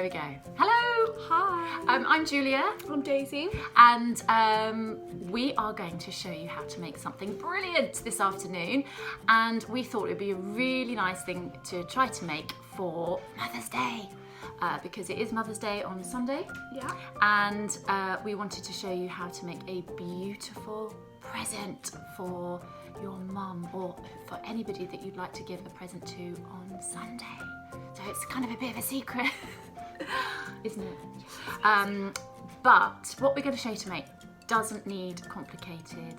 we go. Hello. Hi. I'm Julia. I'm Daisy. And we are going to show you how to make something brilliant this afternoon. And we thought it would be a really nice thing to try to make for Mother's Day. Because it is Mother's Day on Sunday. Yeah. And we wanted to show you how to make a beautiful present for your mum or for anybody that you'd like to give a present to on Sunday. So it's kind of a bit of a secret, isn't it? But what we're going to show you to make doesn't need complicated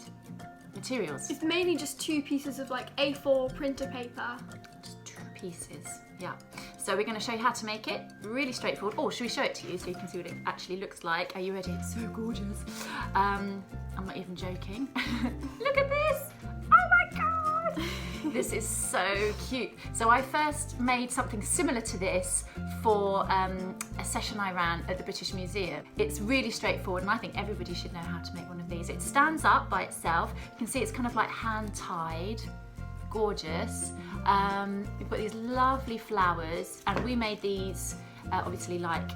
materials. It's mainly just 2 pieces of like A4 printer paper. Just 2 pieces, yeah. So we're going to show you how to make it. Really straightforward. Oh, should we show it to you so you can see what it actually looks like? Are you ready? It's so gorgeous. I'm not even joking. Look at this! Oh my god! This is so cute. So I first made something similar to this for a session I ran at the British Museum. It's really straightforward and I think everybody should know how to make one of these. It stands up by itself. You can see it's kind of like hand-tied. Gorgeous. We've got these lovely flowers and we made these obviously like,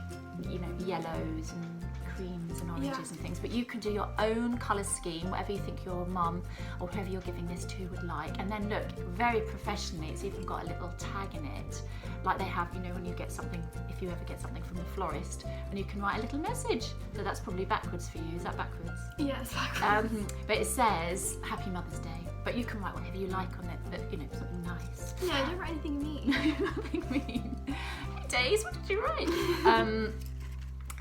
you know, yellows and creams and oranges and things, but you can do your own colour scheme, whatever you think your mum or whoever you're giving this to would like. And then look, very professionally, it's even got a little tag in it, like they have, you know, when you get something, if you ever get something from the florist, and you can write a little message. So that's probably backwards for you. Is that backwards? Yes, backwards. But it says Happy Mother's Day. But you can write whatever you like on it, but you know, something nice. Yeah, don't write anything mean. Nothing mean. Hey Days, what did you write?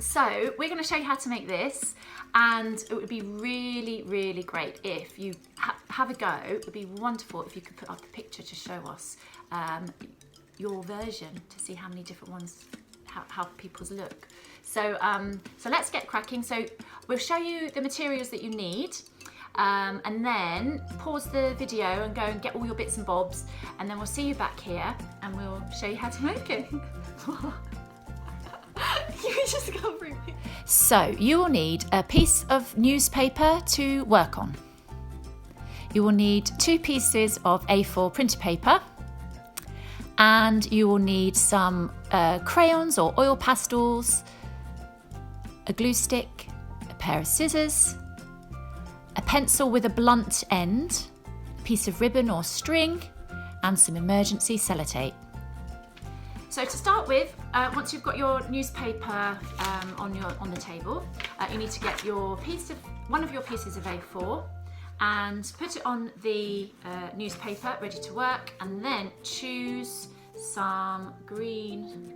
So we're going to show you how to make this, and it would be really, really great if you have a go. It would be wonderful if you could put up a picture to show us your version to see how many different ones, how people's look. So, so let's get cracking. So we'll show you the materials that you need. And then pause the video and go and get all your bits and bobs, and then we'll see you back here and we'll show you how to make it. You just covering me. So you will need a piece of newspaper to work on. You will need 2 pieces of A4 printer paper, and you will need some crayons or oil pastels, a glue stick, a pair of scissors, a pencil with a blunt end, a piece of ribbon or string, and some emergency sellotape. So to start with, once you've got your newspaper on the table, you need to get one of your pieces of A4 and put it on the newspaper ready to work, and then choose some green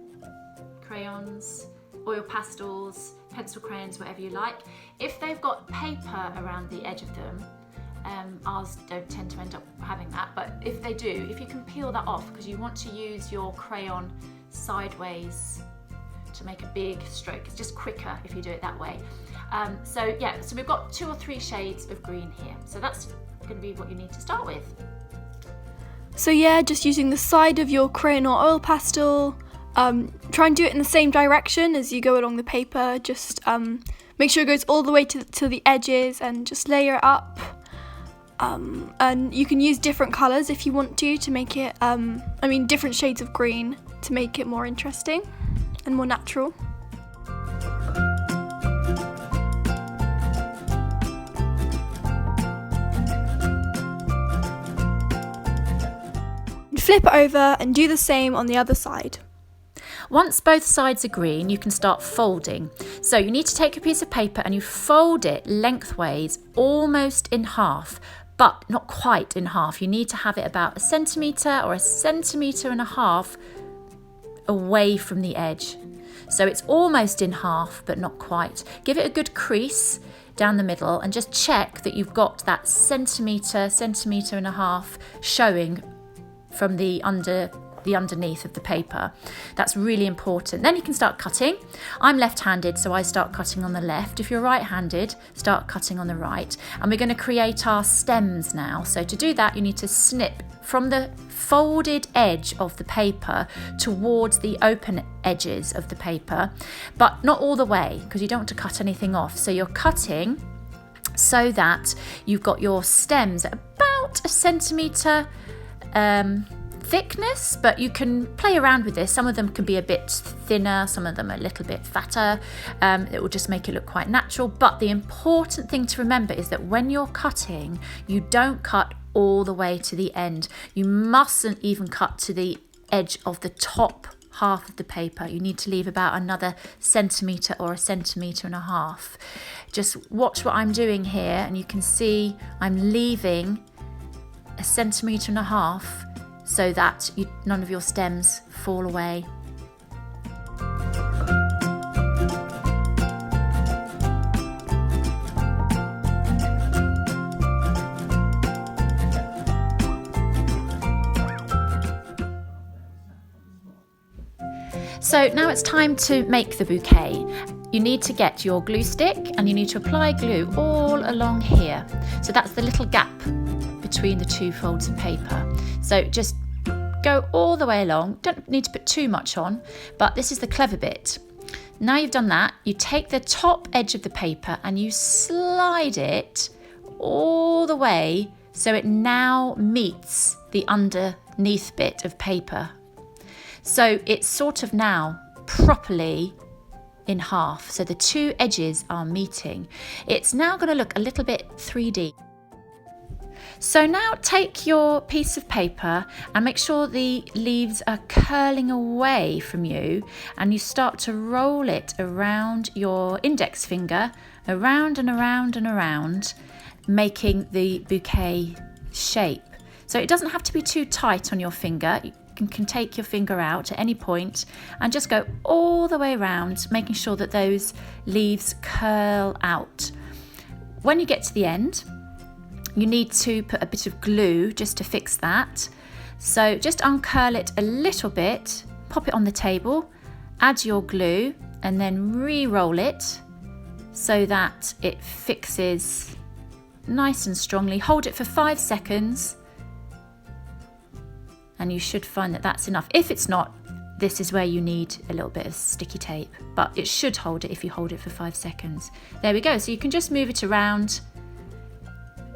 crayons, oil pastels, pencil crayons, whatever you like. If they've got paper around the edge of them, ours don't tend to end up having that, but if they do, if you can peel that off, because you want to use your crayon sideways to make a big stroke. It's just quicker if you do it that way. So yeah, so we've got 2 or 3 shades of green here. So that's going to be what you need to start with. So yeah, just using the side of your crayon or oil pastel. Try and do it in the same direction as you go along the paper. Just make sure it goes all the way to the edges and just layer it up. And you can use different colours if you want to make it, different shades of green to make it more interesting and more natural. Flip it over and do the same on the other side. Once both sides are green, you can start folding. So you need to take a piece of paper and you fold it lengthways, almost in half, but not quite in half. You need to have it about 1 centimetre or 1.5 centimetres away from the edge. So it's almost in half, but not quite. Give it a good crease down the middle and just check that you've got that 1 centimetre, 1.5 centimetres showing from the underneath of the paper. That's really important. Then you can start cutting. I'm left-handed, so I start cutting on the left. If you're right-handed, start cutting on the right. And we're going to create our stems now. So to do that, you need to snip from the folded edge of the paper towards the open edges of the paper, but not all the way, because you don't want to cut anything off. So you're cutting so that you've got your stems at about 1 centimetre thickness, but you can play around with this. Some of them can be a bit thinner, some of them a little bit fatter. It will just make it look quite natural. But the important thing to remember is that when you're cutting, you don't cut all the way to the end. You mustn't even cut to the edge of the top half of the paper. You need to leave about another centimetre or 1.5 centimetres. Just watch what I'm doing here, and you can see I'm leaving 1.5 centimetres so that none of your stems fall away. So now it's time to make the bouquet. You need to get your glue stick and you need to apply glue all along here. So that's the little gap between the two folds of paper. So just go all the way along. Don't need to put too much on, but this is the clever bit. Now you've done that, you take the top edge of the paper and you slide it all the way so it now meets the underneath bit of paper. So it's sort of now properly in half. So the two edges are meeting. It's now going to look a little bit 3D. So now take your piece of paper and make sure the leaves are curling away from you, and you start to roll it around your index finger, around and around and around, making the bouquet shape. So it doesn't have to be too tight on your finger. You can take your finger out at any point and just go all the way around, making sure that those leaves curl out. When you get to the end, you need to put a bit of glue just to fix that. So just uncurl it a little bit, pop it on the table, add your glue, and then re-roll it so that it fixes nice and strongly. Hold it for 5 seconds. And you should find that that's enough. If it's not, this is where you need a little bit of sticky tape, but it should hold it if you hold it for 5 seconds. There we go. So you can just move it around,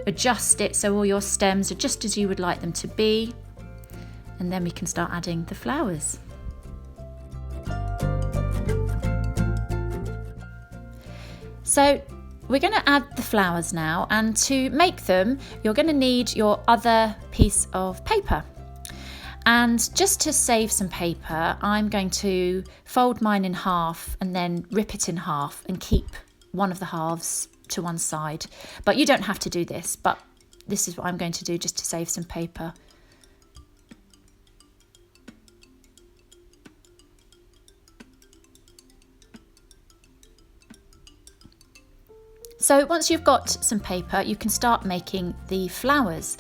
adjust it so all your stems are just as you would like them to be, and then we can start adding the flowers. So we're going to add the flowers now, and to make them, you're going to need your other piece of paper. And just to save some paper, I'm going to fold mine in half and then rip it in half and keep one of the halves to one side. But you don't have to do this, but this is what I'm going to do just to save some paper. So once you've got some paper, you can start making the flowers.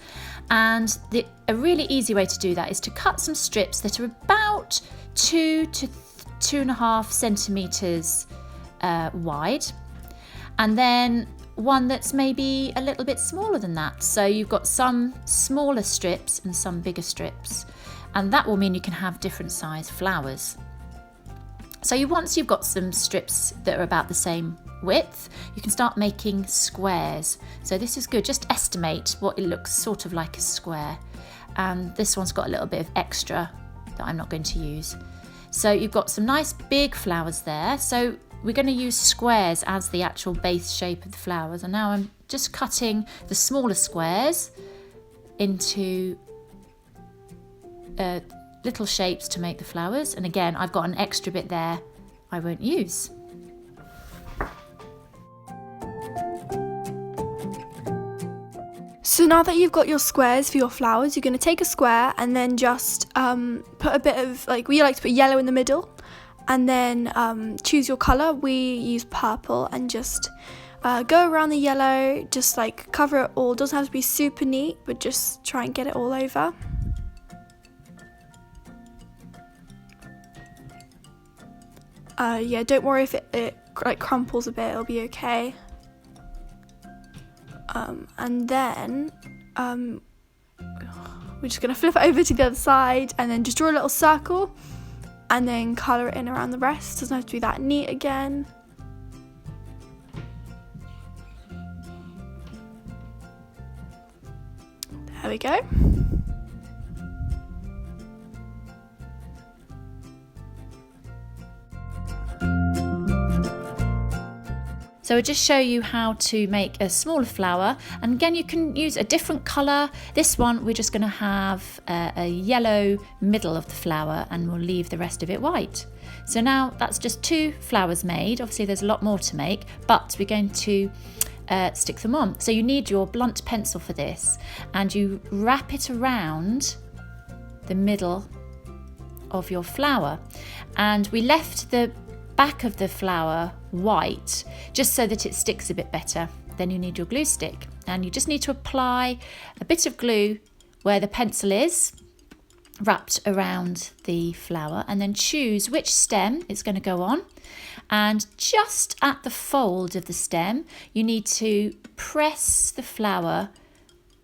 And a really easy way to do that is to cut some strips that are about 2 to 2.5 centimetres wide, and then one that's maybe a little bit smaller than that. So you've got some smaller strips and some bigger strips, and that will mean you can have different size flowers. So once you've got some strips that are about the same width, you can start making squares. So this is good, just estimate what it looks sort of like a square. And this one's got a little bit of extra that I'm not going to use. So you've got some nice big flowers there. So we're going to use squares as the actual base shape of the flowers. And now I'm just cutting the smaller squares into little shapes to make the flowers. And again, I've got an extra bit there I won't use. So now that you've got your squares for your flowers, you're going to take a square and then just put a bit of, we like to put yellow in the middle, and then choose your colour. We use purple, and just go around the yellow, just cover it all. Doesn't have to be super neat, but just try and get it all over. Yeah, don't worry if it crumples a bit, it'll be okay. And then we're just going to flip it over to the other side and then just draw a little circle and then colour it in around the rest. Doesn't have to be that neat again. There we go. So I'll just show you how to make a smaller flower, and again you can use a different colour. This one we're just going to have a yellow middle of the flower, and we'll leave the rest of it white. So now that's just 2 flowers made. Obviously there's a lot more to make, but we're going to stick them on. So you need your blunt pencil for this, and you wrap it around the middle of your flower. And we left the back of the flower white just so that it sticks a bit better. Then you need your glue stick, and you just need to apply a bit of glue where the pencil is wrapped around the flower, and then choose which stem it's going to go on. And just at the fold of the stem you need to press the flower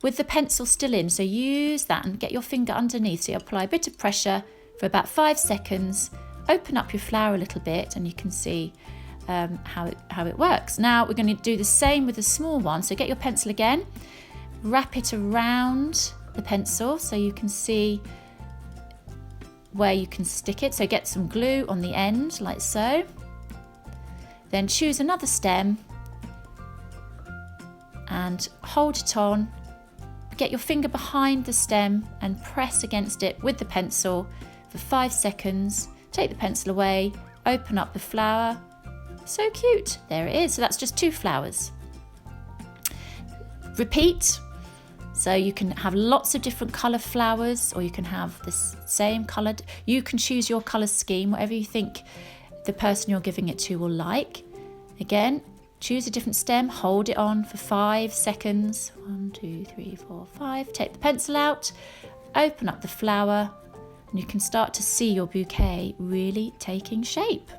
with the pencil still in, so use that and get your finger underneath. So you apply a bit of pressure for about 5 seconds, open up your flower a little bit, and you can see how it works. Now we're going to do the same with the small one. So get your pencil again, wrap it around the pencil so you can see where you can stick it. So get some glue on the end like so. Then choose another stem and hold it on. Get your finger behind the stem and press against it with the pencil for 5 seconds. Take the pencil away, open up the flower. So cute, there it is. So that's just 2 flowers. Repeat. So you can have lots of different colour flowers, or you can have the same coloured. You can choose your colour scheme, whatever you think the person you're giving it to will like. Again, choose a different stem, hold it on for 5 seconds. 1, 2, 3, 4, 5. Take the pencil out, open up the flower, and you can start to see your bouquet really taking shape.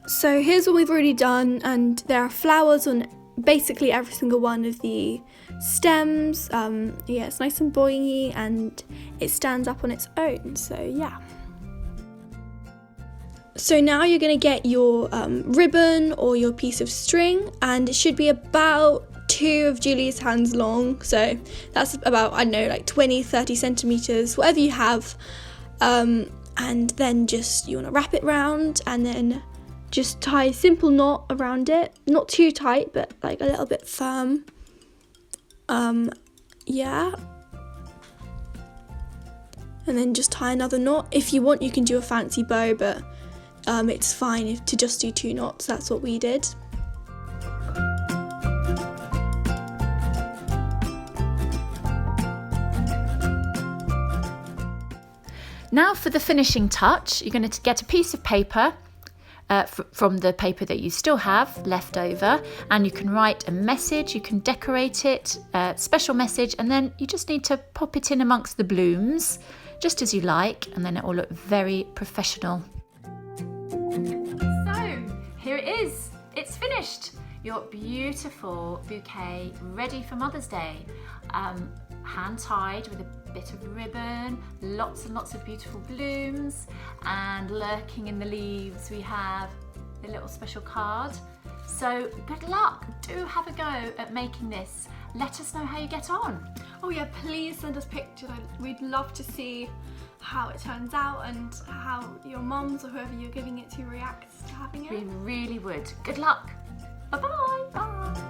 So here's what we've already done, and there are flowers on basically every single one of the stems. Yeah, it's nice and boingy and it stands up on its own, so yeah. So now you're going to get your ribbon or your piece of string, and it should be about 2 of Julie's hands long, so that's about, I don't know, like 20-30 centimeters, whatever you have. And then just you want to wrap it round, and then just tie a simple knot around it, not too tight but like a little bit firm. Yeah, and then just tie another knot. If you want you can do a fancy bow, but it's fine to just do 2 knots. That's what we did. Now for the finishing touch, you're going to get a piece of paper from the paper that you still have left over, and you can write a message, you can decorate it, a special message, and then you just need to pop it in amongst the blooms just as you like, and then it will look very professional. So here it is, it's finished. Your beautiful bouquet ready for Mother's Day. Hand tied with a bit of ribbon, lots and lots of beautiful blooms, and lurking in the leaves we have the little special card. So good luck, do have a go at making this. Let us know how you get on. Oh yeah, please send us pictures. We'd love to see how it turns out and how your mums or whoever you're giving it to reacts to having it. We really would. Good luck. Bye-bye. Bye.